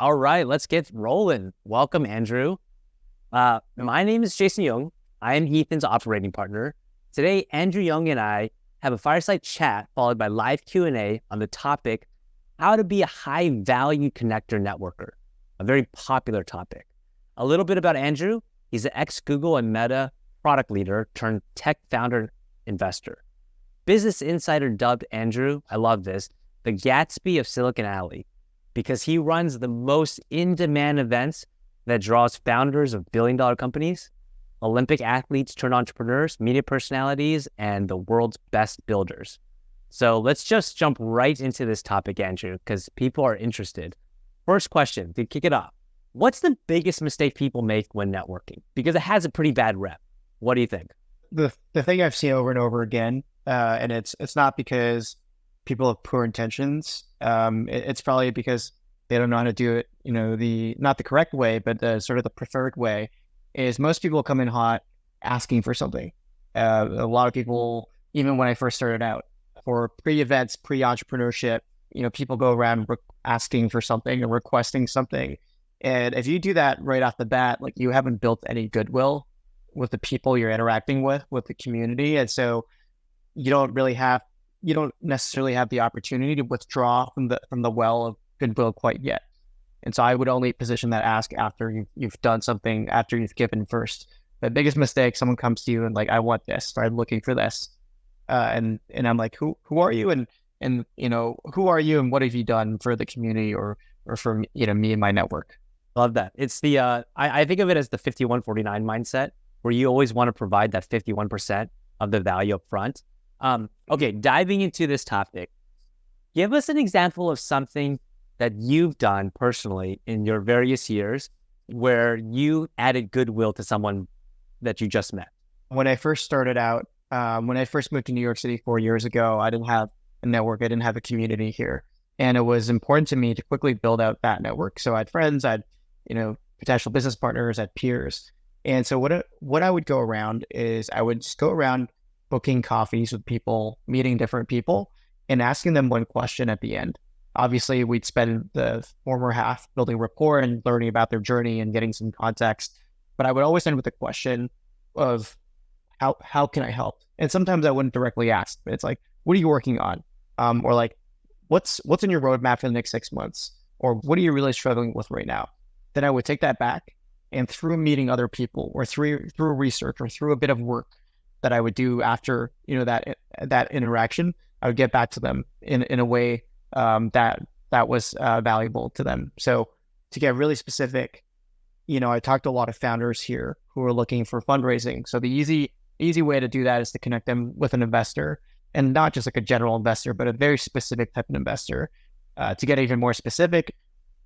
All right, let's get rolling. Welcome, Andrew. My name is Jason Young. I am Ethan's operating partner. Today, Andrew Yeung and I have a fireside chat followed by live Q&A on the topic, how to be a high-value connector networker, a very popular topic. A little bit about Andrew. He's an ex-Google and Meta product leader turned tech founder investor. Business Insider dubbed Andrew, I love this, the Gatsby of Silicon Alley, because he runs the most in-demand events that draws founders of billion-dollar companies, Olympic athletes turned entrepreneurs, media personalities, and the world's best builders. So let's just jump right into this topic, Andrew, because people are interested. First question, to kick it off, what's the biggest mistake people make when networking? Because it has a pretty bad rep. What do you think? The thing I've seen over and over again, and it's not because people have poor intentions. It's probably because they don't know how to do it, not the correct way, but the sort of the preferred way, is most people come in hot asking for something. A lot of people, even when I first started out, for pre-events, pre-entrepreneurship, people go around asking for something or requesting something. And if you do that right off the bat, like, you haven't built any goodwill with the people you're interacting with the community. And so you don't necessarily have the opportunity to withdraw from the well of goodwill quite yet. And so I would only position that ask after you've done something, after you've given first. The biggest mistake, someone comes to you and like, I want this, or I'm looking for this. And I'm like, who are you? And who are you and what have you done for the community or for me and my network? Love that. It's the, I think of it as the 51-49 mindset, where you always want to provide that 51% of the value up front. Okay, diving into this topic, give us an example of something that you've done personally in your various years where you added goodwill to someone that you just met. When I first started out, when I first moved to New York City 4 years ago, I didn't have a network. I didn't have a community here. And it was important to me to quickly build out that network. So I had friends, I had, potential business partners, I had peers. And so what I would go around is I would just go around booking coffees with people, meeting different people, and asking them one question at the end. Obviously, we'd spend the former half building rapport and learning about their journey and getting some context. But I would always end with a question of how can I help? And sometimes I wouldn't directly ask, but it's like, what are you working on? Or like, what's in your roadmap for the next 6 months? Or what are you really struggling with right now? Then I would take that back, and through meeting other people or through research or through a bit of work that I would do after, that interaction, I would get back to them in a way that was valuable to them. So to get really specific, I talked to a lot of founders here who are looking for fundraising. So the easy way to do that is to connect them with an investor, and not just like a general investor, but a very specific type of investor. To get even more specific,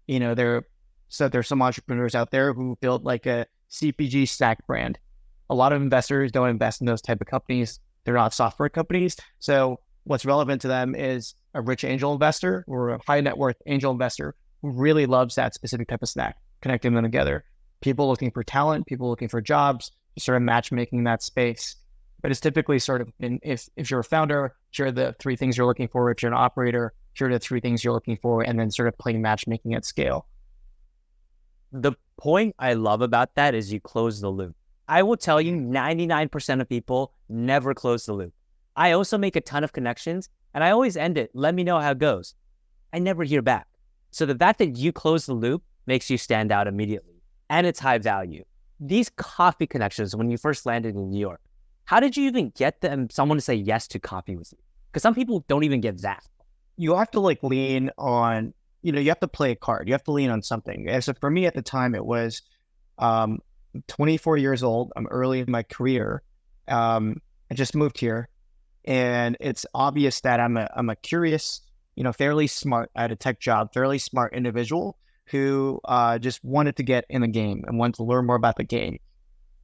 there's some entrepreneurs out there who build like a CPG snack brand. A lot of investors don't invest in those type of companies. They're not software companies. So what's relevant to them is a rich angel investor or a high net worth angel investor who really loves that specific type of snack, connecting them together. People looking for talent, people looking for jobs, sort of matchmaking that space. But it's typically sort of, if you're a founder, here are the three things you're looking for. If you're an operator, here are the three things you're looking for, and then sort of playing matchmaking at scale. The point I love about that is you close the loop. I will tell you 99% of people never close the loop. I also make a ton of connections, and I always end it, let me know how it goes. I never hear back. So the fact that you close the loop makes you stand out immediately, and it's high value. These coffee connections, when you first landed in New York, how did you even get someone to say yes to coffee with you? Because some people don't even get that. You have to lean on, you have to play a card. You have to lean on something. And so for me at the time, it was 24 years old. I'm early in my career. I just moved here, and it's obvious that I'm a curious, fairly smart, I had a tech job, fairly smart individual who just wanted to get in the game and wanted to learn more about the game.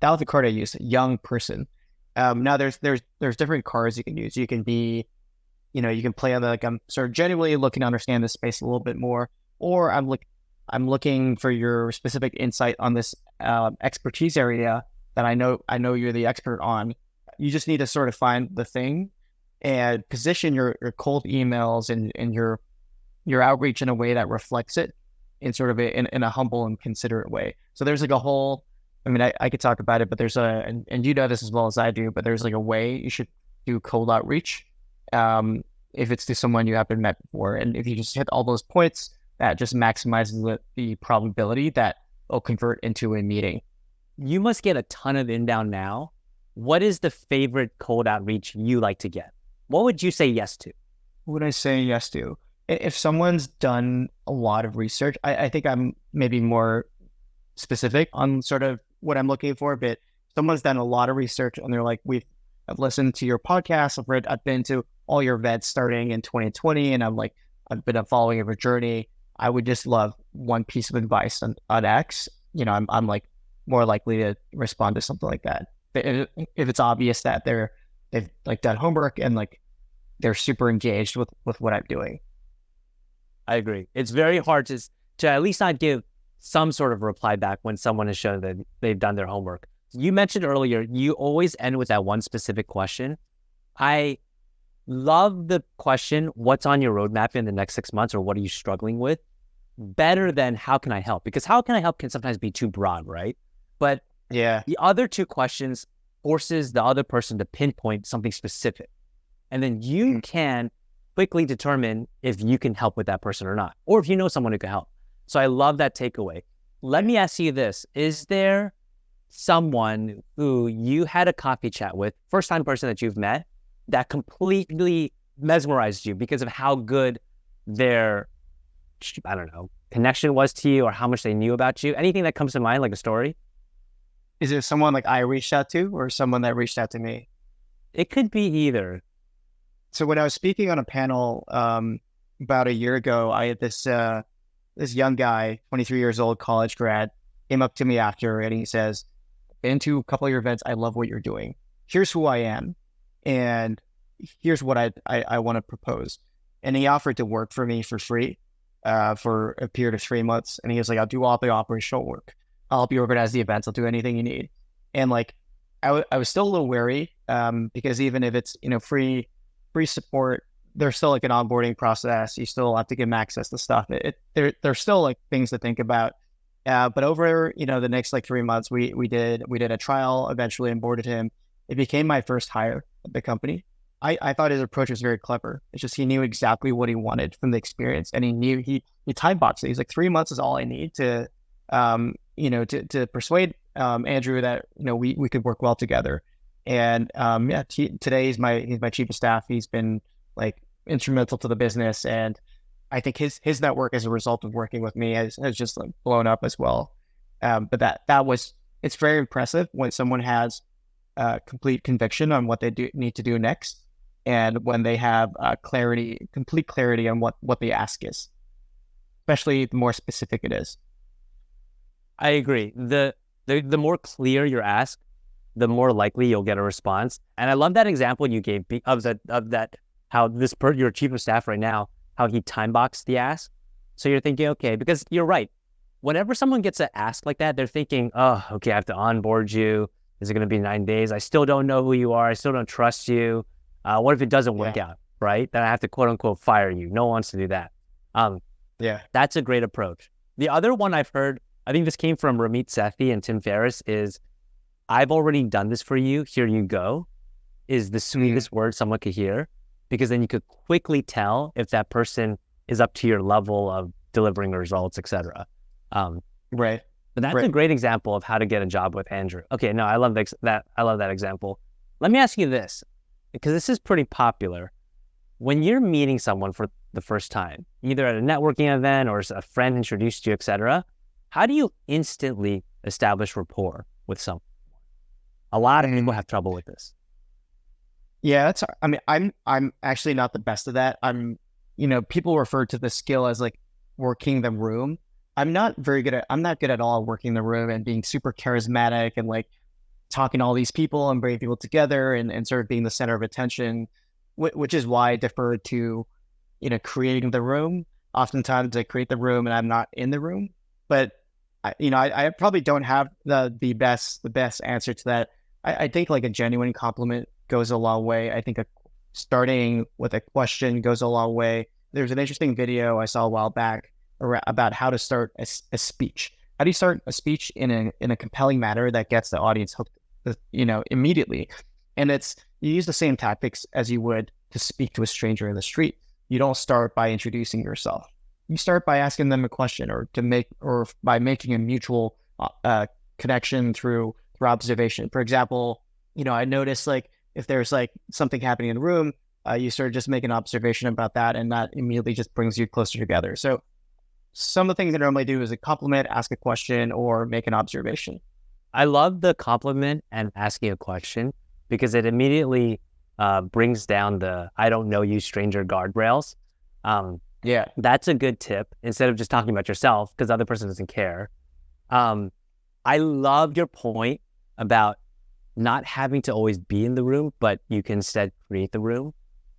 That was the card I used, a young person. Now there's different cards you can use. You can be, you can play on I'm sort of genuinely looking to understand this space a little bit more, or I'm looking for your specific insight on this expertise area that I know you're the expert on. You just need to sort of find the thing and position your cold emails and your outreach in a way that reflects it. in sort of in a humble and considerate way. So there's like a whole, I mean, I could talk about it, but there's and you know this as well as I do, but there's like a way you should do cold outreach. If it's to someone you haven't met before. And if you just hit all those points, that just maximizes the probability that it'll convert into a meeting. You must get a ton of inbound now. What is the favorite cold outreach you like to get? What would you say yes to? What would I say yes to? If someone's done a lot of research, I think I'm maybe more specific on sort of what I'm looking for, but someone's done a lot of research and they're like, I've listened to your podcast, I've been to all your events starting in 2020, and I've been following your journey. I would just love one piece of advice on X. You know, I'm like more likely to respond to something like that. But if it's obvious that they've like done homework and like they're super engaged with what I'm doing. I agree. It's very hard to at least not give some sort of reply back when someone has shown that they've done their homework. You mentioned earlier, you always end with that one specific question. I love the question, what's on your roadmap in the next 6 months, or what are you struggling with? Better than how can I help? Because how can I help can sometimes be too broad, right? But yeah, the other two questions forces the other person to pinpoint something specific. And then you can quickly determine if you can help with that person or not, or if you know someone who can help. So I love that takeaway. Let me ask you this. Is there someone who you had a coffee chat with, first time person that you've met, that completely mesmerized you because of how good their, I don't know, connection was to you or how much they knew about you? Anything that comes to mind, like a story? Is it someone like I reached out to or someone that reached out to me? It could be either. So when I was speaking on a panel about a year ago, I had this young guy, 23 years old, college grad, came up to me after and he says, been to a couple of your events. I love what you're doing. Here's who I am. And here's what I want to propose. And he offered to work for me for free for a period of 3 months. And he was like, I'll do all the operational work. I'll help you organize the events. I'll do anything you need. And like, I was still a little wary because even if it's, you know, free support, there's still like an onboarding process. You still have to give them access to stuff. There's still like things to think about. But over, you know, the next like 3 months, we did a trial, eventually onboarded him. It became my first hire at the company. I thought his approach was very clever. It's just he knew exactly what he wanted from the experience, and he knew he time boxed it. He's like, 3 months is all I need to, you know, to persuade Andrew that, you know, we could work well together. And today he's my chief of staff. He's been like instrumental to the business, and I think his network as a result of working with me has just like blown up as well. But it's very impressive when someone has complete conviction on what they need to do next, and when they have complete clarity on what the ask is, especially the more specific it is. I agree. The more clear your ask, the more likely you'll get a response. And I love that example you gave of that how your chief of staff right now, how he time boxed the ask. So you're thinking, okay, because you're right. Whenever someone gets an ask like that, they're thinking, oh, okay, I have to onboard you. Is it going to be 9 days? I still don't know who you are. I still don't trust you. What if it doesn't work out, right? Then I have to quote unquote fire you. No one wants to do that. That's a great approach. The other one I've heard, I think this came from Ramit Sethi and Tim Ferriss, is I've already done this for you. Here you go, is the sweetest word someone could hear, because then you could quickly tell if that person is up to your level of delivering results, etc. Right. But that's a great example of how to get a job with Andrew. Okay, no, I love that. I love that example. Let me ask you this, because this is pretty popular. When you're meeting someone for the first time, either at a networking event or a friend introduced you, etc., how do you instantly establish rapport with someone? A lot of people have trouble with this. Yeah, I'm actually not the best at that. People refer to the skill as like working the room. I'm not good at all working the room and being super charismatic and like talking to all these people and bringing people together and sort of being the center of attention, which is why I defer to, creating the room. Oftentimes I create the room and I'm not in the room, but I probably don't have the best answer to that. I think like a genuine compliment goes a long way. I think starting with a question goes a long way. There's an interesting video I saw a while back about how to start a speech. How do you start a speech in a compelling manner that gets the audience hooked, immediately? And you use the same tactics as you would to speak to a stranger in the street. You don't start by introducing yourself. You start by asking them a question, or by making a mutual connection through observation. For example, I noticed, like, if there's like something happening in the room, you sort of just make an observation about that, and that immediately just brings you closer together. So some of the things I normally do is a compliment, ask a question, or make an observation. I love the compliment and asking a question because it immediately brings down the "I don't know you, stranger" guardrails. Yeah, that's a good tip instead of just talking about yourself because the other person doesn't care. I love your point about not having to always be in the room, but you can instead create the room,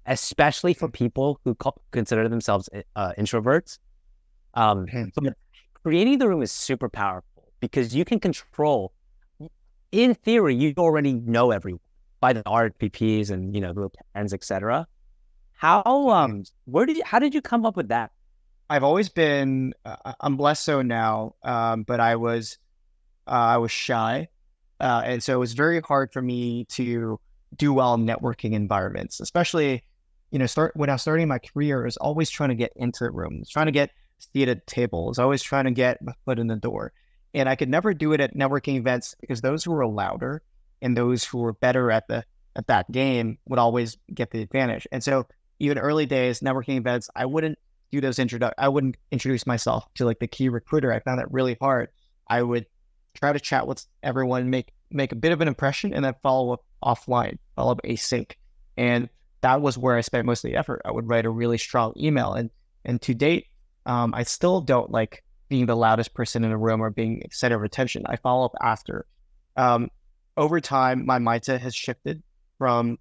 especially for people who consider themselves introverts. But creating the room is super powerful because you can control. In theory, you already know everyone by the RPPs and the pens, etc. How how did you come up with that? I've always been I'm less so now, but I was shy, and so it was very hard for me to do well in networking environments, especially when I was starting my career. I was always trying to get into the room, trying to get a seat at a table, I was always trying to get my foot in the door, and I could never do it at networking events because those who were louder and those who were better at that game would always get the advantage. And so even early days networking events, I wouldn't do those I wouldn't introduce myself to like the key recruiter. I found that really hard. I would try to chat with everyone, make a bit of an impression, and then follow up offline, follow up async. And that was where I spent most of the effort. I would write a really strong email. And to date, I still don't like being the loudest person in a room or being center of attention. I follow up after. Over time, my mindset has shifted from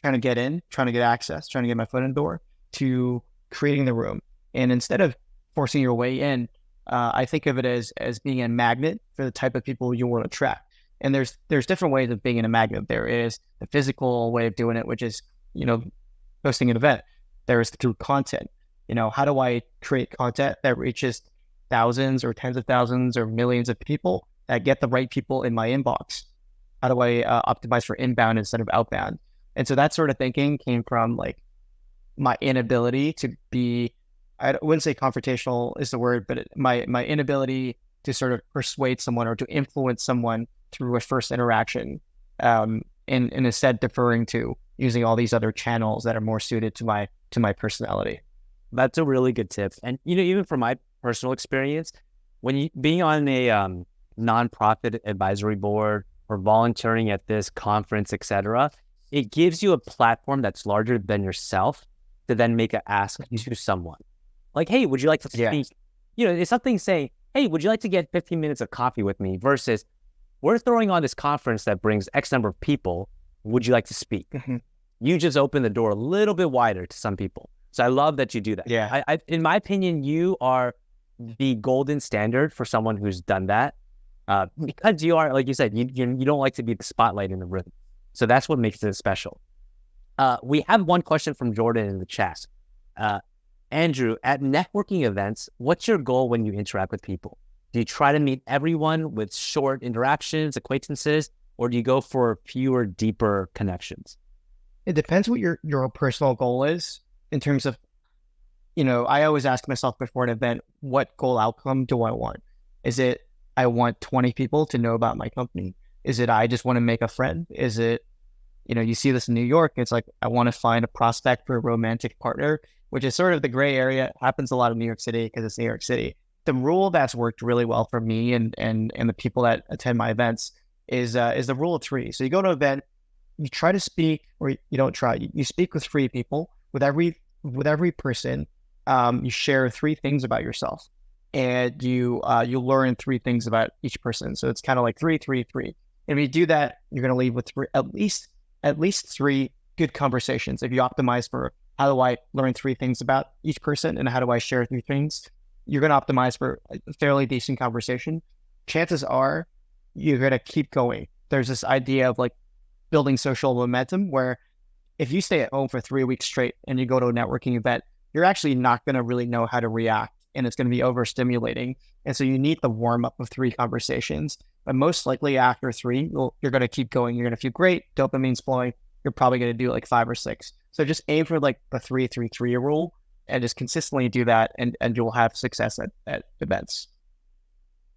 trying to get in, trying to get access, trying to get my foot in the door, to creating the room. And instead of forcing your way in, I think of it as being a magnet for the type of people you want to attract. And there's different ways of being in a magnet. There is the physical way of doing it, which is, hosting an event. There's through content. How do I create content that reaches thousands or tens of thousands or millions of people, that get the right people in my inbox? How do I optimize for inbound instead of outbound? And so that sort of thinking came from like my inability to be, I wouldn't say confrontational is the word, but my inability to sort of persuade someone or to influence someone through a first interaction, and instead deferring to using all these other channels that are more suited to my personality. That's a really good tip. And even from my personal experience, when you being on a nonprofit advisory board or volunteering at this conference, etc., it gives you a platform that's larger than yourself to then make an ask to someone. Like, hey, would you like to speak? Yeah. It's something saying, hey, would you like to get 15 minutes of coffee with me? Versus, we're throwing on this conference that brings X number of people. Would you like to speak? Mm-hmm. You just open the door a little bit wider to some people. So I love that you do that. Yeah. I in my opinion, you are the golden standard for someone who's done that. Because you are, like you said, you don't like to be the spotlight in the room. So that's what makes it special. We have one question from Jordan in the chat. Andrew, at networking events, what's your goal when you interact with people? Do you try to meet everyone with short interactions, acquaintances, or do you go for fewer, deeper connections? It depends what your personal goal is in terms of, I always ask myself before an event, what goal outcome do I want? Is it, I want 20 people to know about my company? Is it, I just want to make a friend? Is it, you see this in New York, it's like, I want to find a prospect for a romantic partner, which is sort of the gray area. It happens a lot in New York City because it's New York City. The rule that's worked really well for me and the people that attend my events is the rule of three. So you go to an event, you try to speak, or you don't try, you speak with three people. With every person, you share three things about yourself, and you learn three things about each person. So it's kind of like 3, 3, 3. And if you do that, you're going to leave with at least 3 good conversations. If you optimize for how do I learn 3 things about each person and how do I share 3 things, you're going to optimize for a fairly decent conversation. Chances are you're going to keep going. There's this idea of like building social momentum where if you stay at home for 3 weeks straight and you go to a networking event, you're actually not going to really know how to react and it's going to be overstimulating. And so you need the warm up of 3 conversations. But most likely after 3, you're going to keep going. You're going to feel great. Dopamine's flowing. You're probably going to do like 5 or 6. So just aim for like the 3-3-3 rule and just consistently do that, and you'll have success at events.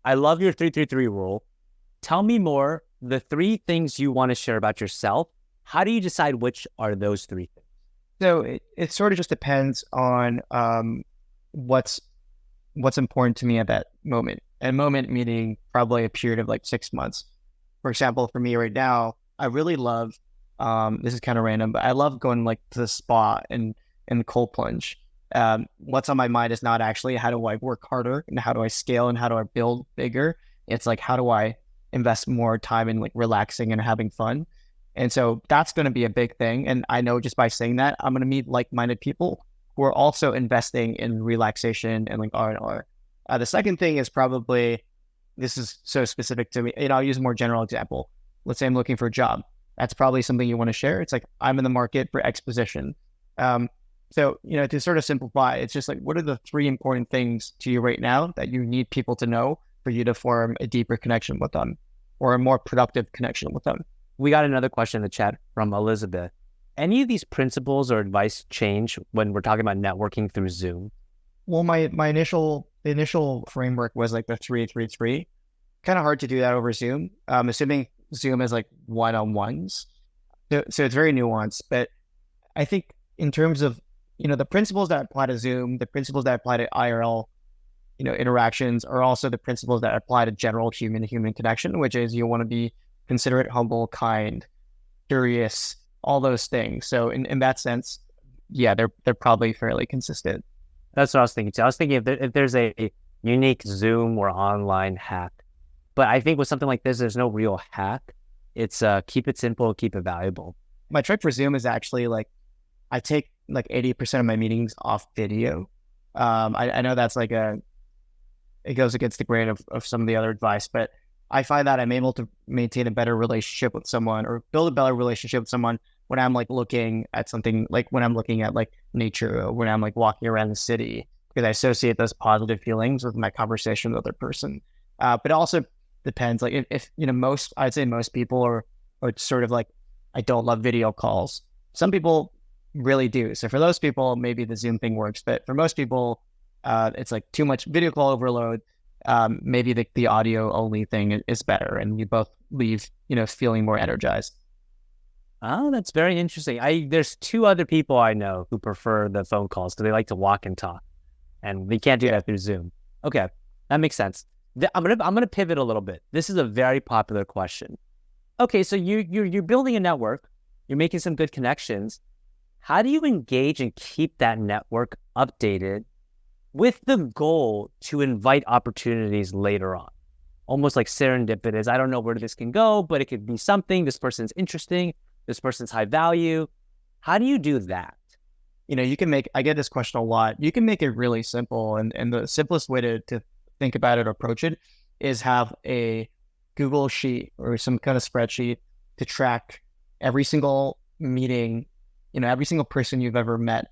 I love your 3-3-3 rule. Tell me more, the 3 things you want to share about yourself. How do you decide which are those 3 things? So it sort of just depends on what's important to me at that moment. And moment meaning probably a period of like 6 months. For example, for me right now, I really love, this is kind of random, but I love going like to the spa and cold plunge. What's on my mind is not actually how do I work harder and how do I scale and how do I build bigger. It's like, how do I invest more time in like relaxing and having fun? And so that's going to be a big thing. And I know just by saying that, I'm going to meet like-minded people who are also investing in relaxation and like R&R. The second thing is probably, this is so specific to me, I'll use a more general example. Let's say I'm looking for a job. That's probably something you want to share. It's like, I'm in the market for X position. So, to sort of simplify, it's just like, what are the 3 important things to you right now that you need people to know for you to form a deeper connection with them or a more productive connection with them? We got another question in the chat from Elizabeth. Any of these principles or advice change when we're talking about networking through Zoom? Well, my initial framework was like the 3-3-3. Kind of hard to do that over Zoom. Assuming Zoom is like one-on-ones. So it's very nuanced. But I think in terms of, the principles that apply to Zoom, the principles that apply to IRL, interactions are also the principles that apply to general human-to-human connection, which is you want to be considerate, humble, kind, curious, all those things. So in that sense, yeah, they're probably fairly consistent. That's what I was thinking too. I was thinking if there's a unique Zoom or online hack, but I think with something like this, there's no real hack. It's keep it simple, keep it valuable. My trick for Zoom is actually like, I take like 80% of my meetings off video. I know that's like it goes against the grain of some of the other advice, but I find that I'm able to maintain a better relationship with someone or build a better relationship with someone when I'm like looking at something, like when I'm looking at like nature or when I'm like walking around the city, because I associate those positive feelings with my conversation with the other person. But it also depends. Like if I'd say most people are sort of like, I don't love video calls. Some people really do. So for those people, maybe the Zoom thing works, but for most people, it's like too much video call overload. Maybe the audio only thing is better, and you both leave, feeling more energized. Oh, that's very interesting. There's 2 other people I know who prefer the phone calls because they like to walk and talk, and we can't do that through Zoom. Okay, that makes sense. I'm gonna pivot a little bit. This is a very popular question. Okay, so you're building a network, you're making some good connections. How do you engage and keep that network updated with the goal to invite opportunities later on? Almost like serendipitous. I don't know where this can go, but it could be something. This person's interesting. This person's high value. How do you do that? I get this question a lot. You can make it really simple. And the simplest way to think about it or approach it is have a Google sheet or some kind of spreadsheet to track every single meeting, every single person you've ever met,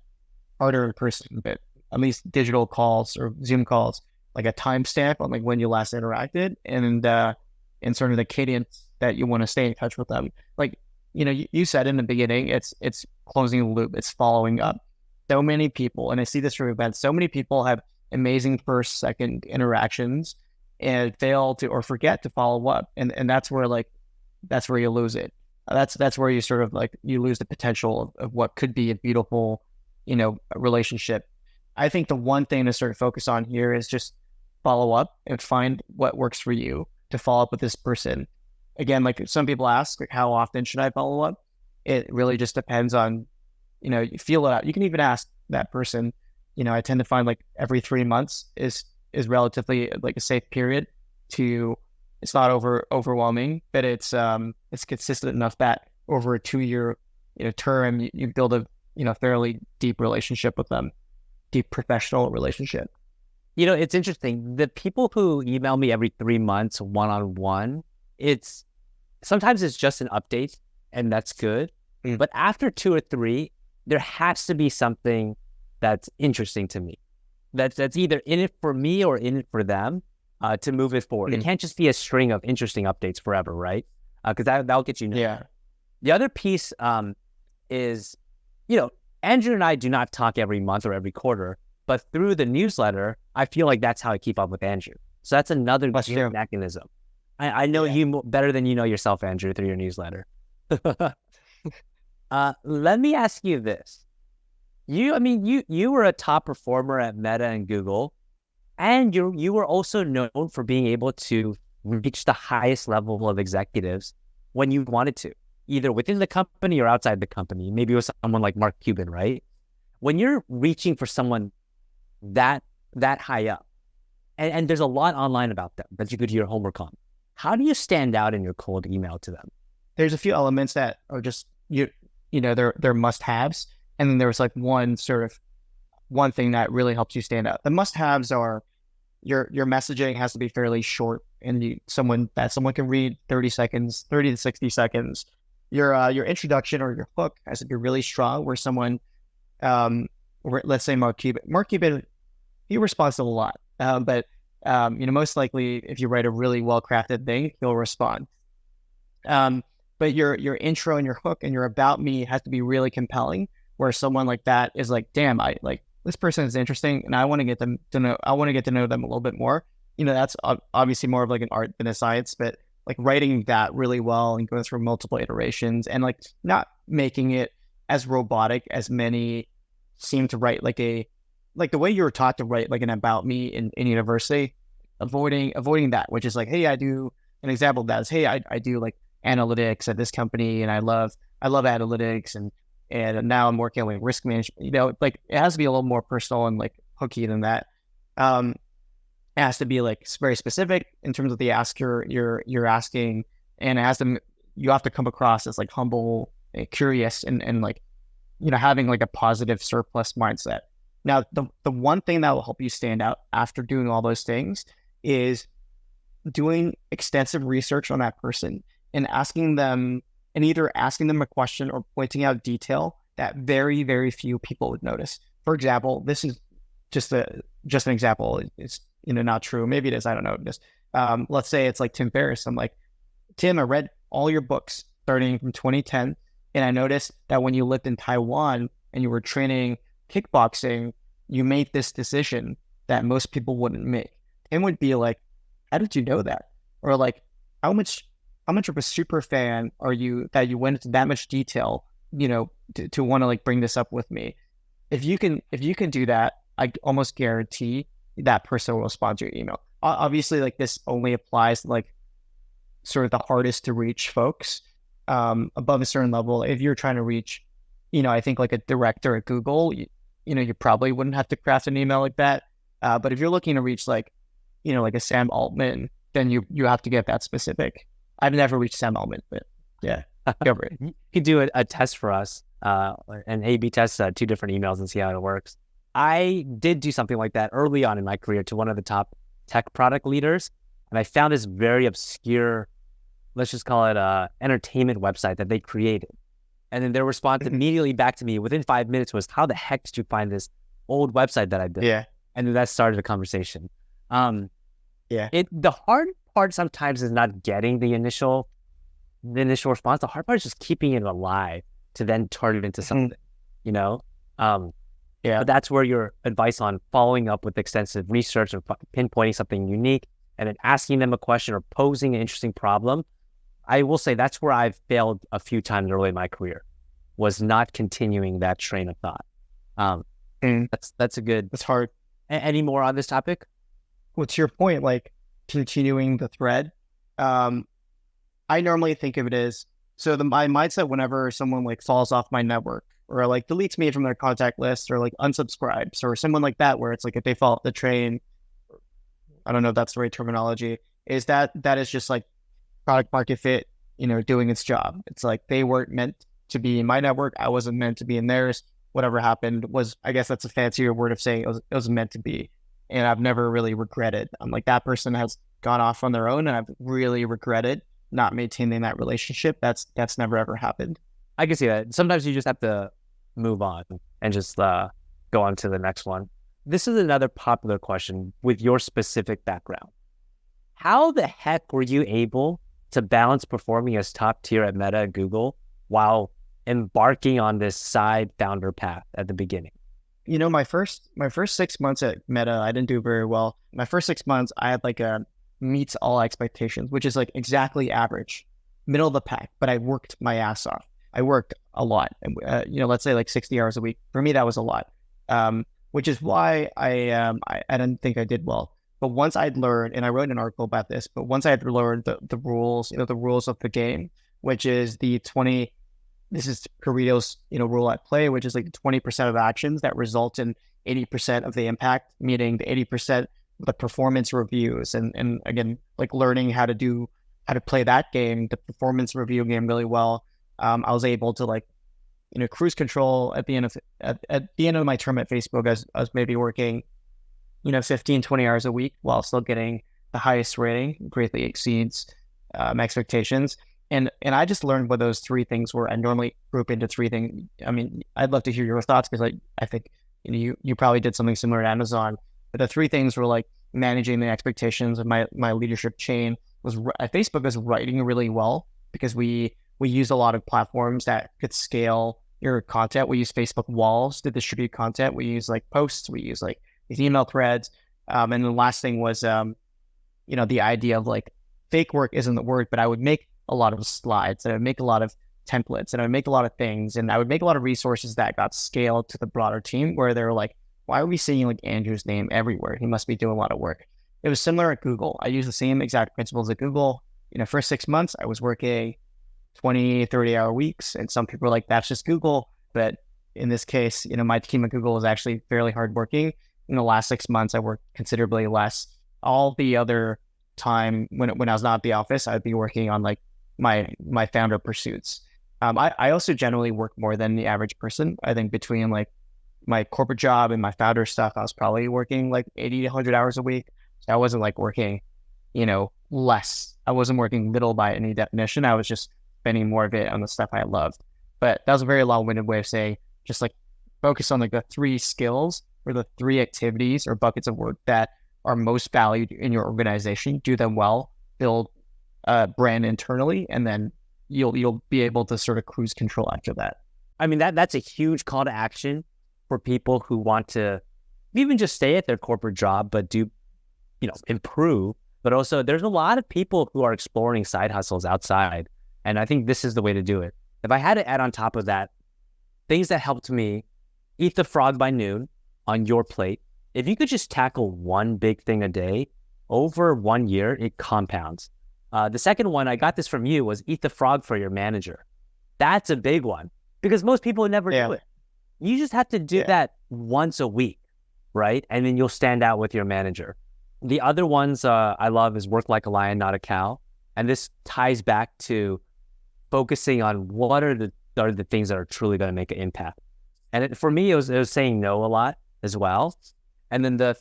harder in person, but at least digital calls or Zoom calls, like a timestamp on like when you last interacted and sort of the cadence that you want to stay in touch with them. Like, you said in the beginning, it's closing the loop, it's following up. So many people, and I see this from events, so many people have amazing first, second interactions and fail to or forget to follow up. And that's where you lose it. That's where you sort of like, you lose the potential of what could be a beautiful, relationship. I think the one thing to sort of focus on here is just follow up and find what works for you to follow up with this person. Again, like some people ask, like, how often should I follow up? It really just depends on, you feel it out. You can even ask that person. I tend to find like every 3 months is relatively like a safe period to, it's not overwhelming, but it's consistent enough that over a 2-year, term, you build a, fairly deep relationship with them, deep professional relationship. It's interesting. The people who email me every 3 months, one-on-one, sometimes it's just an update and that's good. But after 2 or 3, there has to be something that's interesting to me. that's either in it for me or in it for them to move it forward. It can't just be a string of interesting updates forever, right? Because that'll get you nowhere. Yeah. The other piece is, Andrew and I do not talk every month or every quarter, but through the newsletter, I feel like that's how I keep up with Andrew. So that's another good mechanism. I know you better than you know yourself, Andrew, through your newsletter. Let me ask you this. You were a top performer at Meta and Google, and you were also known for being able to reach the highest level of executives when you wanted to, either within the company or outside the company. Maybe it was someone like Mark Cuban, right? When you're reaching for someone that high up, and there's a lot online about them that you could do your homework on, how do you stand out in your cold email to them? There's a few elements that are just they're must-haves, and then there's like one thing that really helps you stand out. The must-haves are your messaging has to be fairly short and someone can read 30 to 60 seconds. Your introduction or your hook has to be really strong, where someone, let's say Mark Cuban, he responds to a lot, but most likely if you write a really well-crafted thing, he'll respond. But your intro and your hook and your about me has to be really compelling, where someone like that is like, damn, I like this person is interesting and I want to get to know them a little bit more. That's obviously more of like an art than a science, but like writing that really well and going through multiple iterations and like not making it as robotic as many seem to write, like the way you were taught to write like an about me in university, avoiding that, which is like, hey, I do an example of that is, hey, I do like analytics at this company and I love analytics and now I'm working with risk management. Like it has to be a little more personal and like hooky than that. It has to be like very specific in terms of the ask you're asking, and you have to come across as like humble and curious and like, having like a positive surplus mindset. Now, the one thing that will help you stand out after doing all those things is doing extensive research on that person and either asking them a question or pointing out detail that very, very few people would notice. For example, this is just an example. It's not true. Maybe it is. I don't know. Just let's say it's like Tim Ferriss. I'm like, Tim, I read all your books starting from 2010, and I noticed that when you lived in Taiwan and you were training kickboxing, you made this decision that most people wouldn't make. Tim would be like, how did you know that? Or like, how much of a super fan are you that you went into that much detail, to want to like bring this up with me? If you can do that, I almost guarantee that person will respond to your email. Obviously, like this only applies to like sort of the hardest to reach folks above a certain level. If you're trying to reach, I think like a director at Google, you probably wouldn't have to craft an email like that. But if you're looking to reach like, like a Sam Altman, then you have to get that specific. I've never reached Sam Altman, but yeah, go for it. You could do a test for us, an A/B test, 2 different emails and see how it works. I did do something like that early on in my career to one of the top tech product leaders, and I found this very obscure, let's just call it entertainment website that they created. And then their response immediately back to me within 5 minutes was, how the heck did you find this old website that I built? Yeah. And then that started a conversation. Yeah. The hard part sometimes is not getting the initial response. The hard part is just keeping it alive to then turn it into something, Yeah. But that's where your advice on following up with extensive research and pinpointing something unique and then asking them a question or posing an interesting problem. I will say that's where I've failed a few times early in my career, was not continuing that train of thought. That's a good. It's hard. Any more on this topic? Well, to your point, like continuing the thread, I normally think of it as, my mindset whenever someone like falls off my network or like deletes me from their contact list or like unsubscribes or someone like that, where it's like if they fall off the train, I don't know if that's the right terminology, is that is just like product market fit, doing its job. It's like they weren't meant to be in my network. I wasn't meant to be in theirs. Whatever happened was, I guess that's a fancier word of saying it was meant to be. And I've never really regretted. I'm like, that person has gone off on their own and I've really regretted not maintaining that relationship. That's never ever happened. I can see that. Sometimes you just have to move on and just go on to the next one. this is another popular question with your specific background. How the heck were you able to balance performing as top tier at Meta and Google while embarking on this side founder path at the beginning? My first 6 months at Meta, I didn't do very well. My first 6 months, I had like a meets all expectations, which is like exactly average, middle of the pack. But I worked my ass off. I worked a lot. Let's say like 60 hours a week. For me, that was a lot. Which is why I didn't think I did well. But once I'd learned, and I wrote an article about this, but once I'd learned the rules, the rules of the game, which is this is Pareto's, rule at play, which is like 20% of actions that result in 80% of the impact, meaning the 80% of the performance reviews. And again, like learning how to play that game, the performance review game really well. I was able to cruise control at the end of my term at Facebook. I was maybe working, 15, 20 hours a week while still getting the highest rating, greatly exceeds expectations. And I just learned what those three things were. I normally group into three things. I mean, I'd love to hear your thoughts because I think you probably did something similar at Amazon. But the three things were like managing the expectations of my leadership chain. Facebook was writing really well because we use a lot of platforms that could scale your content. We use Facebook walls to distribute content. We use like posts. We use like these email threads. And the last thing was, the idea of like fake work isn't the word, but I would make a lot of slides and I would make a lot of templates and I would make a lot of things and I would make a lot of resources that got scaled to the broader team where they're like, why are we seeing like Andrew's name everywhere? He must be doing a lot of work. It was similar at Google. I used the same exact principles at Google. First 6 months, I was working 20, 30-hour weeks. And some people are like, that's just Google. But in this case, my team at Google was actually fairly hardworking. In the last 6 months, I worked considerably less. All the other time when I was not at the office, I'd be working on like my founder pursuits. I also generally work more than the average person. I think between like my corporate job and my founder stuff, I was probably working like 80 to 100 hours a week. So I wasn't like working, less. I wasn't working little by any definition. I was just spending more of it on the stuff I loved. But that was a very long-winded way of saying just like focus on like the three skills or the three activities or buckets of work that are most valued in your organization. Do them well, build a brand internally, and then you'll be able to sort of cruise control after that. I mean, that's a huge call to action for people who want to even just stay at their corporate job, but do, improve. But also there's a lot of people who are exploring side hustles outside. And I think this is the way to do it. If I had to add on top of that, things that helped me, eat the frog by noon on your plate. If you could just tackle one big thing a day, over 1 year, it compounds. The second one, I got this from you, was eat the frog for your manager. That's a big one because most people never do it. You just have to do that once a week, right? And then you'll stand out with your manager. The other ones I love is work like a lion, not a cow. And this ties back to focusing on what are the things that are truly going to make an impact. And for me, it was saying no a lot as well. And then the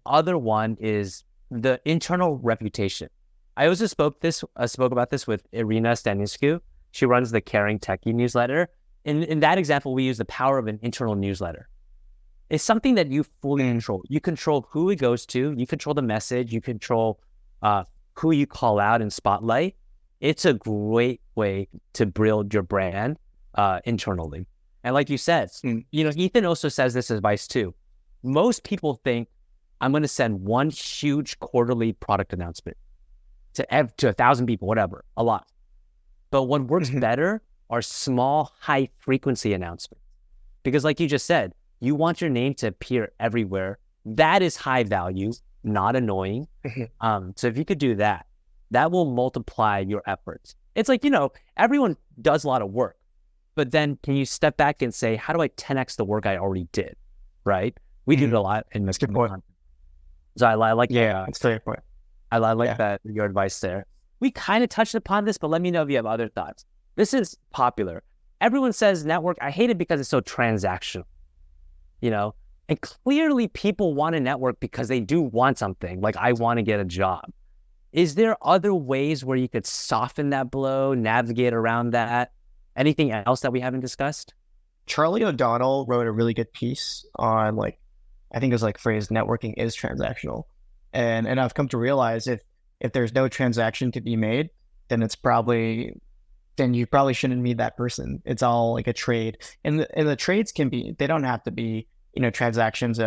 other one is the internal reputation. I also spoke about this with Irina Staniscu. She runs the Caring Techie newsletter. In that example, we use the power of an internal newsletter. It's something that you fully control. You control who it goes to. You control the message. You control who you call out and spotlight. It's a great way to build your brand internally. And like you said, Ethan also says this advice too. Most people think I'm going to send one huge quarterly product announcement to 1,000 people, whatever, a lot. But what works better are small, high frequency announcements. Because like you just said, you want your name to appear everywhere. That is high value, not annoying. So if you could do that, that will multiply your efforts. It's like, everyone does a lot of work, but then can you step back and say, how do I 10x the work I already did, right? We did a lot in this point. So I like that's a good point. I like that, your advice there. We kind of touched upon this, but let me know if you have other thoughts. This is popular. Everyone says network. I hate it because it's so transactional, and clearly people want to network because they do want something. Like, I want to get a job. Is there other ways where you could soften that blow, navigate around that? Anything else that we haven't discussed? Charlie O'Donnell wrote a really good piece on like I think it was like phrased, networking is transactional. And I've come to realize if there's no transaction to be made, then you probably shouldn't meet that person. It's all like a trade. And the trades they don't have to be, transactions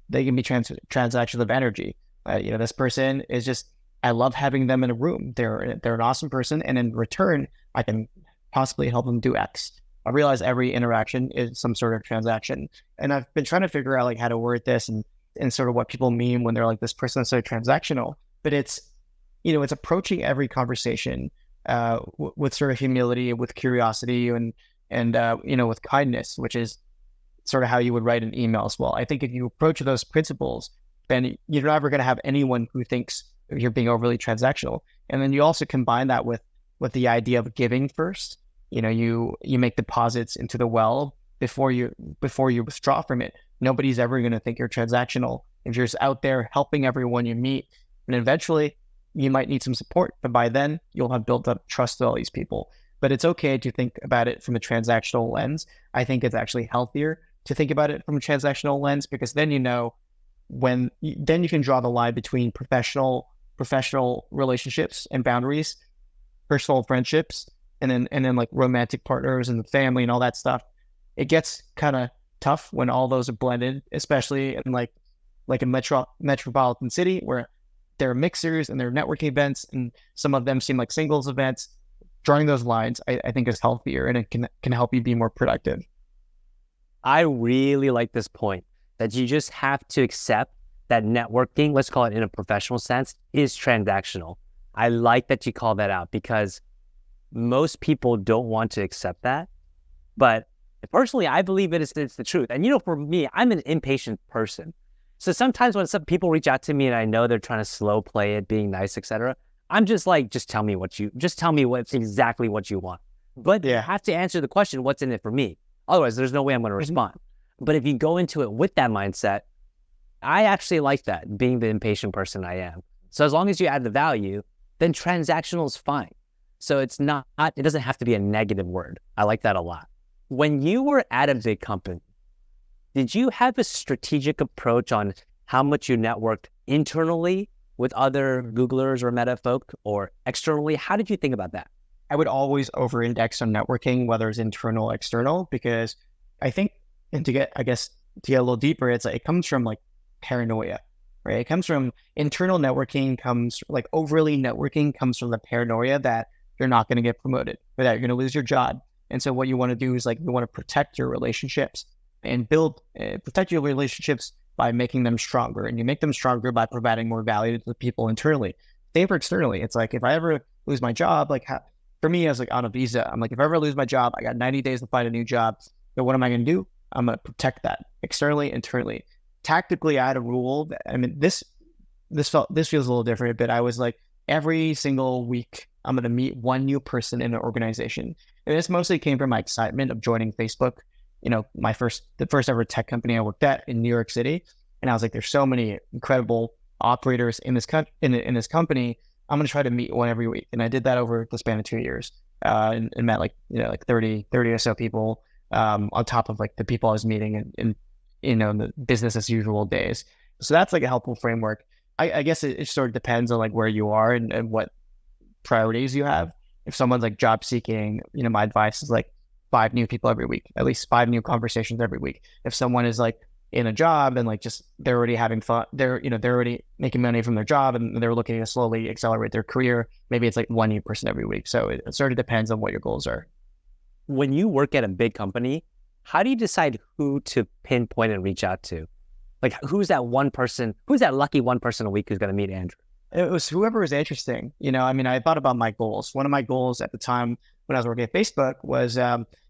they can be transactions of energy. This person is just, I love having them in a room. They're an awesome person. And in return, I can possibly help them do X. I realize every interaction is some sort of transaction. And I've been trying to figure out like how to word this and sort of what people mean when they're like, this person is so transactional. But it's approaching every conversation with sort of humility, with curiosity, and with kindness, which is sort of how you would write an email as well. I think if you approach those principles, then you're never going to have anyone who thinks you're being overly transactional. And then you also combine that with the idea of giving first. You make deposits into the well before you withdraw from it. Nobody's ever going to think you're transactional if you're just out there helping everyone you meet. And eventually you might need some support, but by then you'll have built up trust with all these people. But it's okay to think about it from a transactional lens. I think it's actually healthier to think about it from a transactional lens, because then then you can draw the line between professional relationships and boundaries, personal friendships, and then like romantic partners and family and all that stuff. It gets kind of tough when all those are blended, especially in like a metropolitan city where there are mixers and there are networking events, and some of them seem like singles events. Drawing those lines, I think, is healthier, and it can help you be more productive. I really like this point that you just have to accept that networking, let's call it in a professional sense, is transactional. I like that you call that out, because most people don't want to accept that. But personally, I believe it's the truth. And for me, I'm an impatient person. So sometimes when some people reach out to me and I know they're trying to slow play it, being nice, etc., I'm just like, just tell me what's exactly what you want. But you have to answer the question, what's in it for me? Otherwise, there's no way I'm going to respond. But if you go into it with that mindset, I actually like that, being the impatient person I am. So as long as you add the value, then transactional is fine. So it doesn't have to be a negative word. I like that a lot. When you were at a big company, did you have a strategic approach on how much you networked internally with other Googlers or Meta folk, or externally? How did you think about that? I would always over-index on networking, whether it's internal or external, because I think, and to get a little deeper, it comes from like paranoia, right? It comes from internal networking, overly networking comes from the paranoia that you're not going to get promoted, or that you're going to lose your job. And so what you want to do is you want to protect your relationships and protect your relationships by making them stronger. And you make them stronger by providing more value to the people internally. Same for externally. It's like, if I ever lose my job, for me, I was on a visa. I'm like, if I ever lose my job, I got 90 days to find a new job. But what am I going to do? I'm going to protect that externally, internally. Tactically, I had a rule. This feels a little different, but I was like, every single week, I'm going to meet one new person in an organization. And this mostly came from my excitement of joining Facebook. The first ever tech company I worked at in New York City. And I was like, there's so many incredible operators in this in this company. I'm going to try to meet one every week. And I did that over the span of 2 years, and met 30 or so people, on top of the people I was meeting in the business as usual days. So that's a helpful framework. I guess it sort of depends on where you are and what priorities you have. If someone's job seeking, my advice is 5 new people every week, at least 5 new conversations every week. If someone is in a job and they're already having fun, they're already making money from their job and they're looking to slowly accelerate their career, maybe it's 1 new person every week. So it sort of depends on what your goals are. When you work at a big company, how do you decide who to pinpoint and reach out to? Who's that lucky one person a week who's going to meet Andrew? It was whoever was interesting. I thought about my goals. One of my goals at the time when I was working at Facebook was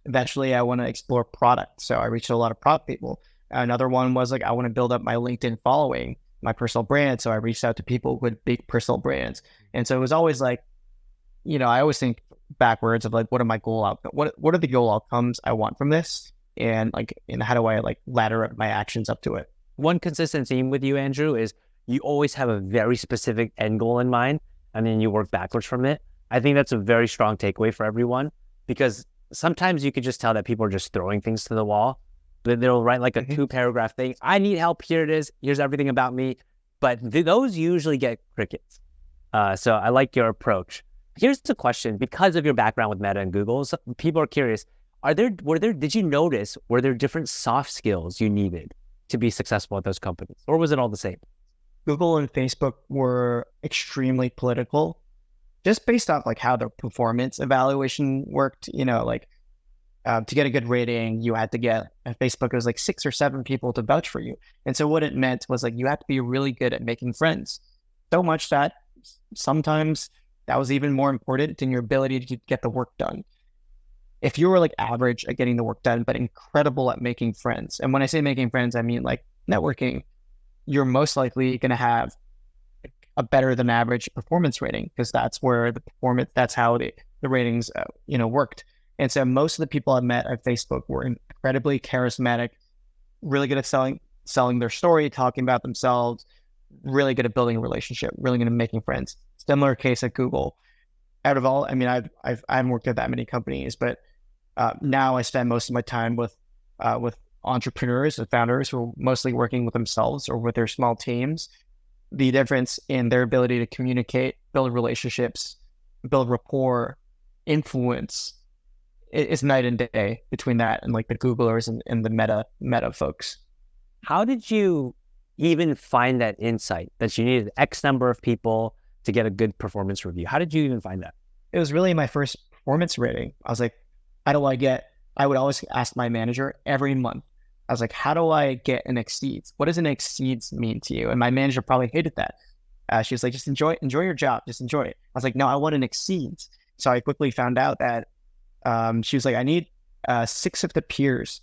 eventually I want to explore product. So I reached a lot of product people. Another one was I want to build up my LinkedIn following, my personal brand. So I reached out to people with big personal brands. And so it was always I always think backwards of what are my goal outcomes? What are the goal outcomes I want from this? And how do I ladder up my actions up to it? One consistent theme with you, Andrew, is you always have a very specific end goal in mind, and then you work backwards from it. I think that's a very strong takeaway for everyone, because sometimes you could just tell that people are just throwing things to the wall. They'll write like a 2-paragraph thing. I need help. Here it is. Here's everything about me. But those usually get crickets. So I like your approach. Here's the question. Because of your background with Meta and Google, people are curious. Did you notice, were there different soft skills you needed to be successful at those companies? Or was it all the same? Google and Facebook were extremely political, just based off like how their performance evaluation worked. To get a good rating, you had to get, at Facebook, it was like 6 or 7 people to vouch for you. And so what it meant was like, you had to be really good at making friends. So much that sometimes that was even more important than your ability to get the work done. If you were like average at getting the work done, but incredible at making friends. And when I say making friends, I mean like networking, you're most likely going to have a better than average performance rating, because that's where that's how the ratings, worked. And so most of the people I met at Facebook were incredibly charismatic, really good at selling their story, talking about themselves, really good at building a relationship, really good at making friends. Similar case at Google. Out of all, I mean, I haven't worked at that many companies, but now I spend most of my time with entrepreneurs and founders who are mostly working with themselves or with their small teams. The difference in their ability to communicate, build relationships, build rapport, influence, it's night and day between that and like the Googlers and the Meta folks. How did you even find that insight that you needed X number of people to get a good performance review? How did you even find that? It was really my first performance rating. I was like, I would always ask my manager every month. I was like, how do I get an exceeds? What does an exceeds mean to you? And my manager probably hated that. She was like, just enjoy your job. Just enjoy it. I was like, no, I want an exceeds. So I quickly found out that she was like, I need 6 of the peers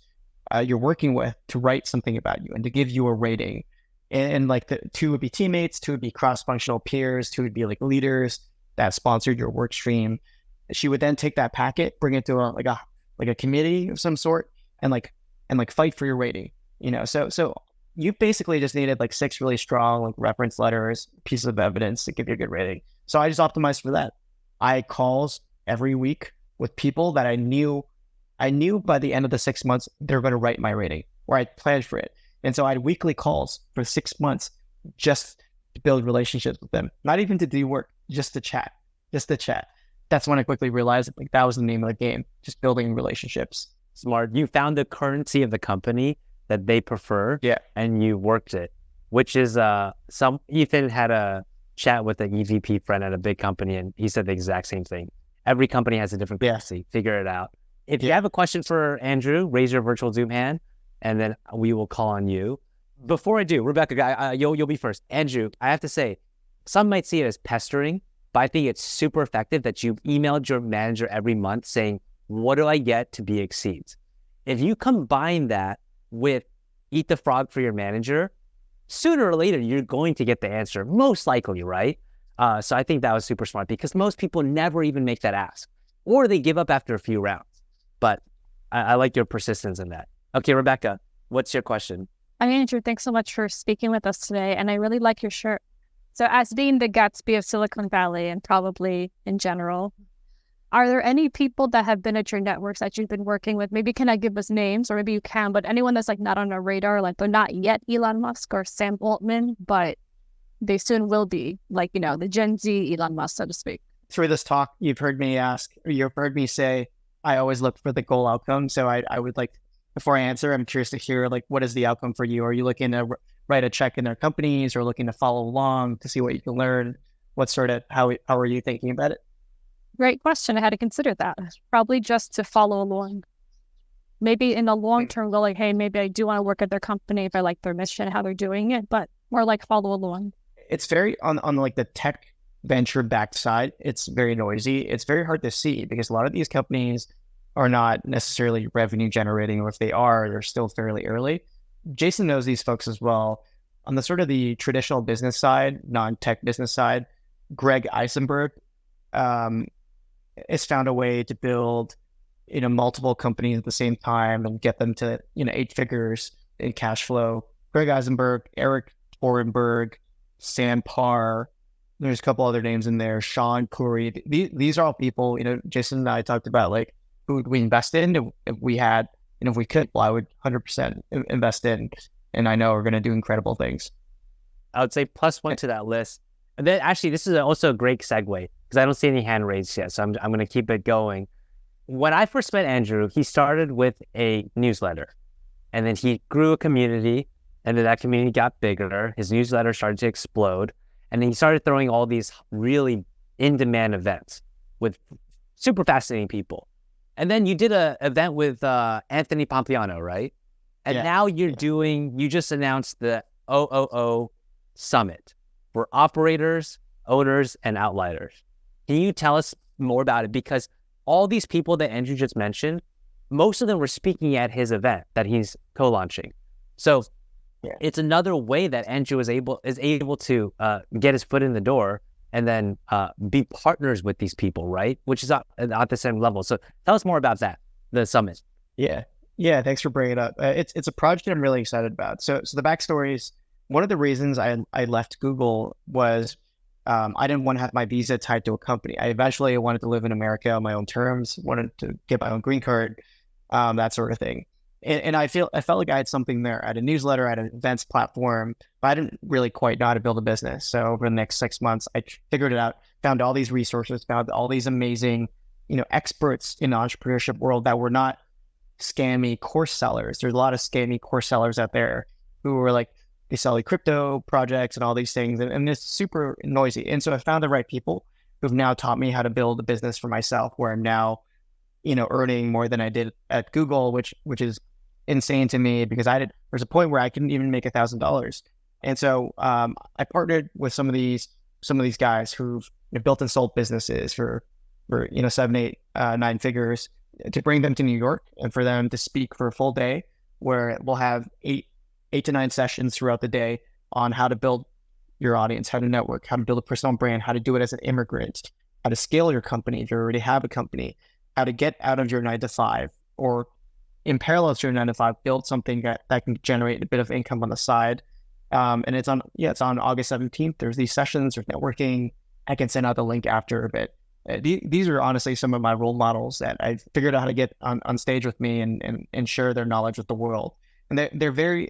you're working with to write something about you and to give you a rating. And like the 2 would be teammates, 2 would be cross-functional peers, 2 would be like leaders that sponsored your work stream. She would then take that packet, bring it to a committee of some sort, and fight for your rating. So you basically just needed like 6 really strong like reference letters, pieces of evidence to give you a good rating. So I just optimized for that. I had calls every week with people that I knew by the end of the 6 months, they're going to write my rating, or I planned for it. And so I had weekly calls for 6 months just to build relationships with them, not even to do work, just to chat. That's when I quickly realized like that was the name of the game, just building relationships. Smart. You found the currency of the company that they prefer, yeah, and you worked it, which is Ethan had a chat with an EVP friend at a big company, and he said the exact same thing. Every company has a different currency. Figure it out. If you have a question for Andrew, raise your virtual Zoom hand, and then we will call on you. Before I do, Rebecca, you'll be first. Andrew, I have to say, some might see it as pestering, but I think it's super effective that you emailed your manager every month saying, what do I get to be exceeds? If you combine that with eat the frog for your manager, sooner or later, you're going to get the answer, most likely, right? So I think that was super smart, because most people never even make that ask, or they give up after a few rounds. But I like your persistence in that. Okay, Rebecca, what's your question? Hi, Andrew. Thanks so much for speaking with us today. And I really like your shirt. So as being the Gatsby of Silicon Valley, and probably in general, are there any people that have been at your networks that you've been working with? Maybe can I give us names, or maybe you can, but anyone that's like not on our radar, like they're not yet Elon Musk or Sam Altman, but they soon will be, like, the Gen Z Elon Musk, so to speak. Through this talk, you've heard me say, I always look for the goal outcome. So I would like, before I answer, I'm curious to hear, like, what is the outcome for you? Are you looking to write a check in their companies, or looking to follow along to see what you can learn? How are you thinking about it? Great question. I had to consider that. Probably just to follow along. Maybe in the long term, go like, hey, maybe I do want to work at their company if I like their mission, how they're doing it, but more like follow along. It's very, on like the tech venture backed side, it's very noisy. It's very hard to see, because a lot of these companies are not necessarily revenue generating, or if they are, they're still fairly early. Jason knows these folks as well. On the sort of the traditional business side, non-tech business side, Greg Eisenberg has found a way to build, multiple companies at the same time and get them to, 8 figures in cash flow. Greg Eisenberg, Eric Torenberg, Sam Parr, there's a couple other names in there, Sean Curry. These are all people, Jason and I talked about, like, who would we invest in if we had And if we could, well, I would 100% invest in, and I know we're going to do incredible things. I would say plus one to that list. And then actually, this is also a great segue because I don't see any hand raised yet. So I'm going to keep it going. When I first met Andrew, he started with a newsletter and then he grew a community, and then that community got bigger. His newsletter started to explode. And then he started throwing all these really in-demand events with super fascinating people. And then you did an event with Anthony Pompliano, right? And now you just announced the OOO Summit for operators, owners, and outliers. Can you tell us more about it? Because all these people that Andrew just mentioned, most of them were speaking at his event that he's co-launching. So it's another way that Andrew is able to get his foot in the door and then be partners with these people, right? Which is not at the same level. So tell us more about that, the summit. Yeah. Thanks for bringing it up. It's a project I'm really excited about. So the backstory is one of the reasons I left Google was I didn't want to have my visa tied to a company. I eventually wanted to live in America on my own terms, wanted to get my own green card, that sort of thing. And I felt like I had something there. I had a newsletter, I had an events platform, but I didn't really quite know how to build a business. So over the next 6 months, I figured it out, found all these resources, found all these amazing, experts in the entrepreneurship world that were not scammy course sellers. There's a lot of scammy course sellers out there who were like, they sell like crypto projects and all these things, and it's super noisy. And so I found the right people who've now taught me how to build a business for myself, where I'm now, earning more than I did at Google, which is insane to me because there's a point where I couldn't even make $1,000. And so I partnered with some of these guys who've built and sold businesses for 7, 8, 9 figures, to bring them to New York and for them to speak for a full day, where we'll have 8 to 9 sessions throughout the day on how to build your audience, how to network, how to build a personal brand, how to do it as an immigrant, how to scale your company if you already have a company, how to get out of your 9 to 5, or in parallel to your 9 to 5, build something that can generate a bit of income on the side. And it's on August 17th. There's these sessions, there's networking. I can send out the link after a bit. These are honestly some of my role models that I've figured out how to get on stage with me and share their knowledge with the world. And they're very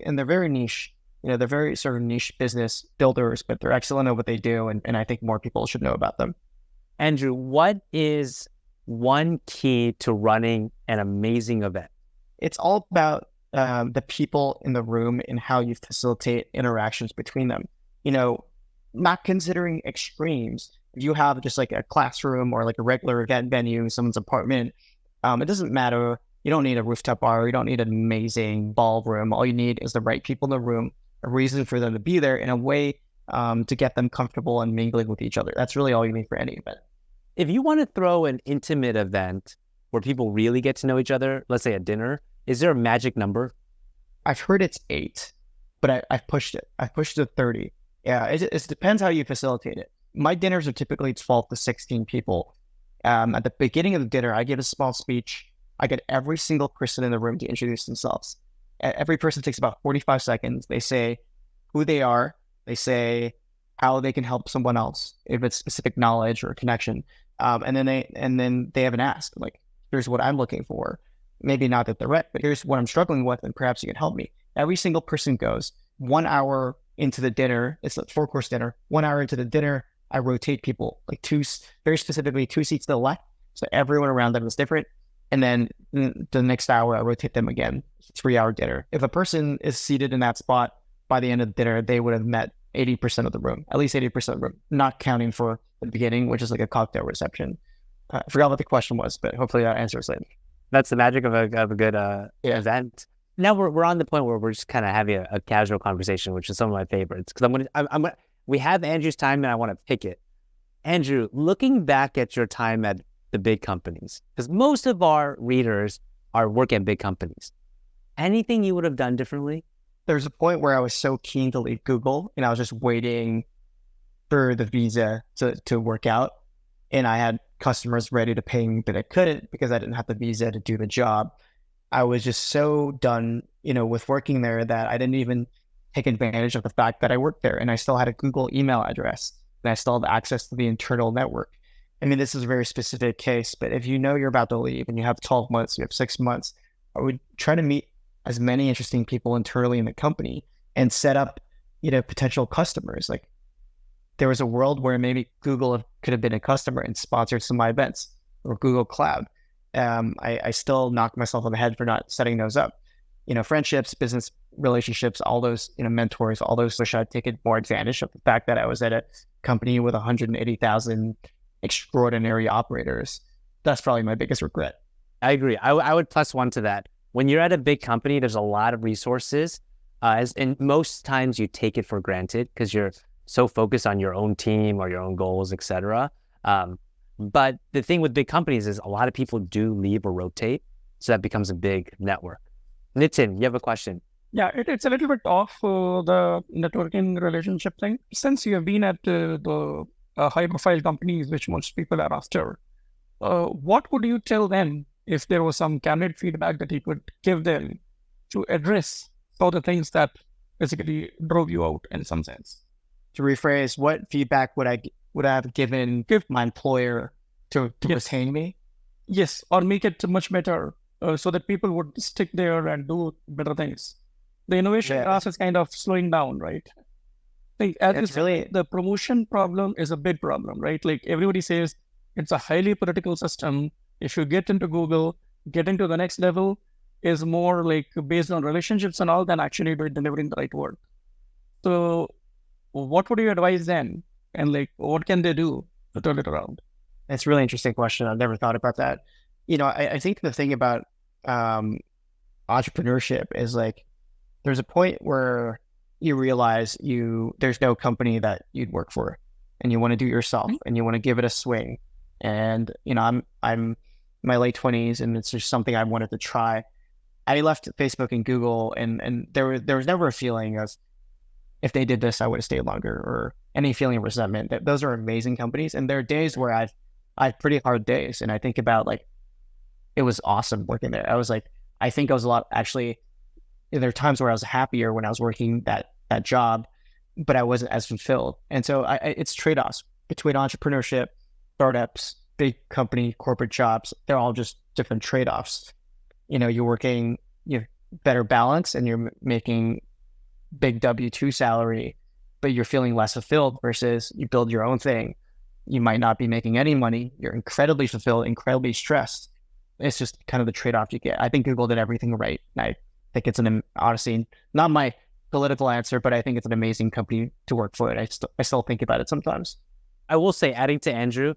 niche. They're very sort of niche business builders, but they're excellent at what they do. And I think more people should know about them. Andrew, what is one key to running an amazing event? It's all about the people in the room and how you facilitate interactions between them. Not considering extremes. If you have just like a classroom or like a regular event venue, someone's apartment, it doesn't matter. You don't need a rooftop bar. You don't need an amazing ballroom. All you need is the right people in the room, a reason for them to be there, and a way to get them comfortable and mingling with each other. That's really all you need for any event. If you want to throw an intimate event where people really get to know each other, let's say a dinner, is there a magic number? I've heard it's 8, but I've pushed it. I've pushed it to 30. Yeah, it depends how you facilitate it. My dinners are typically 12 to 16 people. At the beginning of the dinner, I give a small speech. I get every single person in the room to introduce themselves. Every person takes about 45 seconds. They say who they are. They say how they can help someone else, if it's specific knowledge or connection. And then they have an ask, like, here's what I'm looking for. Maybe not the threat, but here's what I'm struggling with, and perhaps you can help me. Every single person goes. 1 hour into the dinner, it's a 4-course dinner. 1 hour into the dinner, I rotate people, like very specifically 2 seats to the left. So everyone around them is different. And then the next hour, I rotate them again. It's a 3-hour dinner. If a person is seated in that spot by the end of the dinner, they would have met 80% of the room, at least 80% of the room, not counting for the beginning, which is like a cocktail reception. I forgot what the question was, but hopefully that answers it. That's the magic of a good event. Now we're on the point where we're just kind of having a casual conversation, which is some of my favorites. Because we have Andrew's time, and I want to pick it. Andrew, looking back at your time at the big companies, because most of our readers are working at big companies, anything you would have done differently? There's a point where I was so keen to leave Google, and I was just waiting for the visa to work out, and I had customers ready to pay me, but I couldn't because I didn't have the visa to do the job. I was just so done, with working there that I didn't even take advantage of the fact that I worked there, and I still had a Google email address, and I still have access to the internal network. I mean, this is a very specific case, but if you know you're about to leave and you have 12 months, you have 6 months, I would try to meet as many interesting people internally in the company and set up, potential customers. Like there was a world where maybe Google could have been a customer and sponsored some of my events, or Google Cloud. I still knock myself on the head for not setting those up. Friendships, business relationships, all those, mentors, all those. Wish I'd taken more advantage of the fact that I was at a company with 180,000 extraordinary operators. That's probably my biggest regret. I agree. I would plus one to that. When you're at a big company, there's a lot of resources, and most times you take it for granted because you're so focused on your own team or your own goals, etc. But the thing with big companies is a lot of people do leave or rotate, so that becomes a big network. Nitin, you have a question? Yeah, it's a little bit off the networking relationship thing. Since you have been at the high-profile companies, which most people are after, what would you tell them if there was some candid feedback that you could give them to address all the things that basically drove you out in some sense? To rephrase, what feedback would I have given my employer to retain me? Yes, or make it much better so that people would stick there and do better things. The innovation process is kind of slowing down, right? Like, the promotion problem is a big problem, right? Like everybody says it's a highly political system. If you get into Google, getting to the next level is more like based on relationships and all than actually delivering the right word. So what would you advise then? And like, what can they do to turn it around? That's a really interesting question. I've never thought about that. I think the thing about entrepreneurship is like, there's a point where you realize there's no company that you'd work for, and you want to do it yourself, and you want to give it a swing. And I'm in my late 20s, and it's just something I wanted to try. I left Facebook and Google, and there was never a feeling of, if they did this, I would have stayed longer, or any feeling of resentment. Those are amazing companies, and there are days where I had pretty hard days, and I think about like, it was awesome working there. I think I was a lot, actually. There are times where I was happier when I was working that job, but I wasn't as fulfilled. And so it's trade-offs between entrepreneurship, startups, big company, corporate jobs. They're all just different trade-offs. You're working, you have better balance, and you're making big W-2 salary, but you're feeling less fulfilled versus you build your own thing. You might not be making any money. You're incredibly fulfilled, incredibly stressed. It's just kind of the trade-off you get. I think Google did everything right. And I think it's honestly not my political answer, but I think it's an amazing company to work for. And I still think about it sometimes. I will say, adding to Andrew,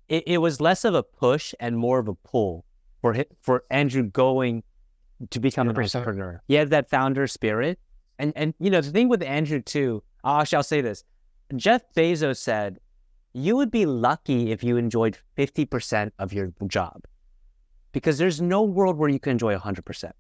it was less of a push and more of a pull for Andrew going to become an entrepreneur. He had that founder spirit. And the thing with Andrew too, I'll say this. Jeff Bezos said, you would be lucky if you enjoyed 50% of your job, because there's no world where you can enjoy 100%.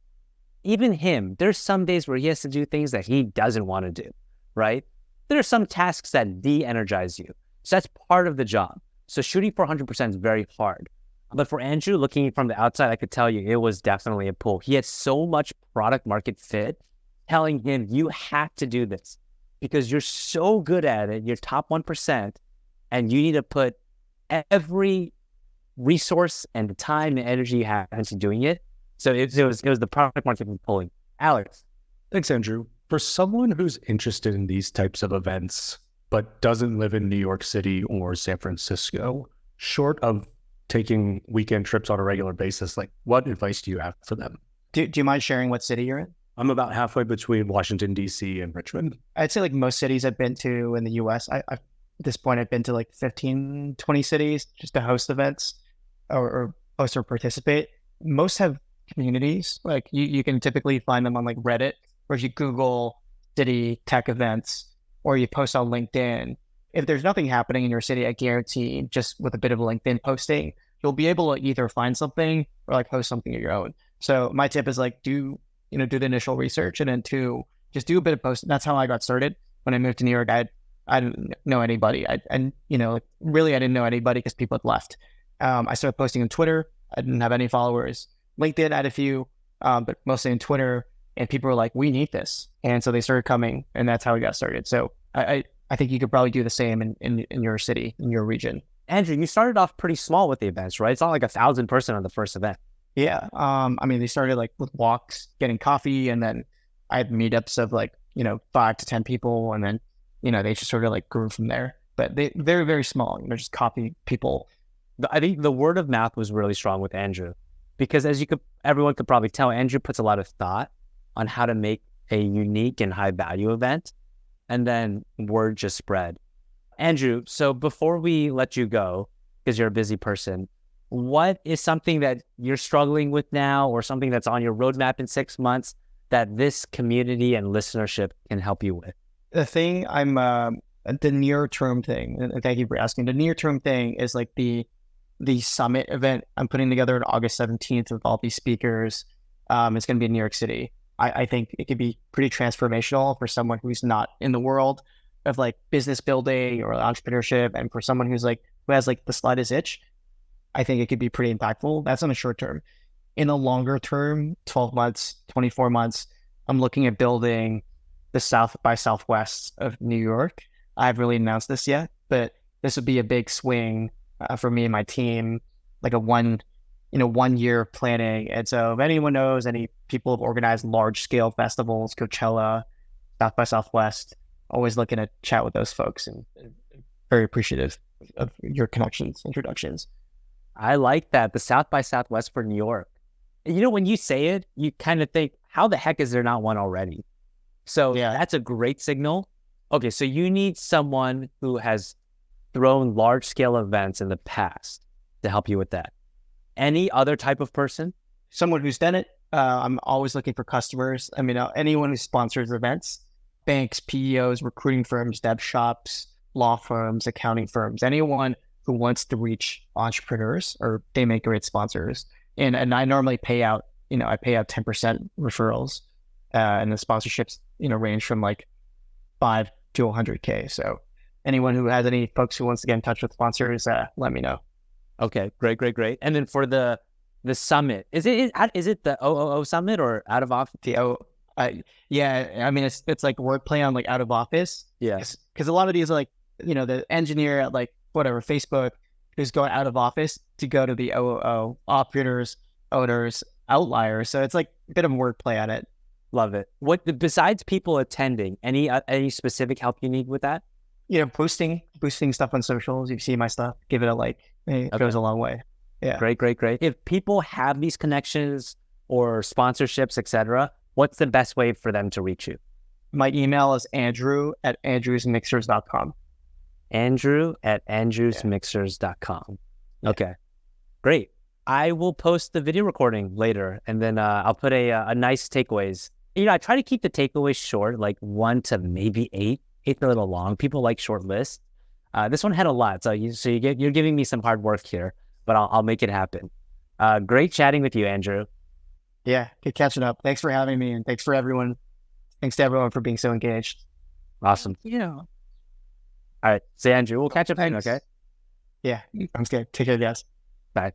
Even him, there's some days where he has to do things that he doesn't want to do, right? There are some tasks that de-energize you. So that's part of the job. So shooting for 100% is very hard. But for Andrew, looking from the outside, I could tell you it was definitely a pull. He had so much product market fit telling him, you have to do this because you're so good at it. You're top 1%, and you need to put every resource and the time and energy you have into doing it. So it was the product market pulling. Alex. Thanks, Andrew. For someone who's interested in these types of events, but doesn't live in New York City or San Francisco, short of taking weekend trips on a regular basis, like what advice do you have for them? Do you mind sharing what city you're in? I'm about halfway between Washington, D.C. and Richmond. I'd say like most cities I've been to in the U.S., at this point, I've been to like 15, 20 cities just to host events or host or participate. Most have communities. Like you can typically find them on like Reddit, or if you Google city tech events, or you post on LinkedIn. If there's nothing happening in your city, I guarantee just with a bit of LinkedIn posting, you'll be able to either find something or like post something of your own. So my tip is like do the initial research, and then two, just do a bit of posting. That's how I got started. When I moved to New York, I didn't know anybody. I didn't know anybody because people had left. I started posting on Twitter. I didn't have any followers. LinkedIn had a few, but mostly on Twitter. And people were like, we need this. And so they started coming, and that's how we got started. So I think you could probably do the same in your city, in your region. Andrew, you started off pretty small with the events, right? It's not like 1,000 person on the first event. Yeah. I mean, they started like with walks, getting coffee, and then I had meetups of like, 5 to 10 people, and then, they just sort of like grew from there. But they're very small, just coffee people. I think the word of mouth was really strong with Andrew, because everyone could probably tell, Andrew puts a lot of thought on how to make a unique and high value event, and then word just spread. Andrew, so before we let you go, because you're a busy person, what is something that you're struggling with now, or something that's on your roadmap in 6 months that this community and listenership can help you with? The thing the near term thing, and thank you for asking. The near term thing is like the summit event I'm putting together on August 17th with all these speakers. It's going to be in New York City. I think it could be pretty transformational for someone who's not in the world of like business building or entrepreneurship, and for someone who has like the slightest itch. I think it could be pretty impactful. That's on the short term. In the longer term, 12 months, 24 months, I'm looking at building the South by Southwest of New York. I haven't really announced this yet, but this would be a big swing for me and my team, like a 1 year planning. And so if anyone knows, any people have organized large scale festivals, Coachella, South by Southwest, always looking to chat with those folks, and very appreciative of your connections, introductions. I like that. The South by Southwest for New York. When you say it, you kind of think, how the heck is there not one already? So yeah, that's a great signal. Okay, so you need someone who has thrown large scale events in the past to help you with that. Any other type of person? Someone who's done it. I'm always looking for customers. I mean, anyone who sponsors events, banks, PEOs, recruiting firms, dev shops, law firms, accounting firms, anyone who wants to reach entrepreneurs, or they make great sponsors. And I normally pay out, I pay out 10% referrals, and the sponsorships, range from like 5 to 100K. So anyone who has any folks who wants to get in touch with sponsors, let me know. Okay, great. And then for the summit, is it the OOO summit or out of office? Yeah, I mean, it's like wordplay on like out of office. Yes, because a lot of these are like, the engineer at like whatever Facebook who's going out of office to go to the OOO, operators, owners, outliers. So it's like a bit of wordplay on it. Love it. What besides people attending, any specific help you need with that? Boosting stuff on socials. You see my stuff, give it a like. It goes a long way. Yeah. Great. If people have these connections or sponsorships, etc., what's the best way for them to reach you? My email is andrew@andrewsmixers.com. andrew@andrewsmixers.com. Okay, great. I will post the video recording later, and then I'll put a nice takeaways. I try to keep the takeaways short, like 1 to maybe 8. 8's a little long. People like short lists. This one had a lot, so you're giving me some hard work here, but I'll make it happen. Great chatting with you, Andrew. Yeah, good catching up. Thanks for having me, and thanks to everyone for being so engaged. Awesome. Yeah. All right, say Andrew, we'll catch up soon, okay? Yeah, sounds good. Take care, guys. Bye.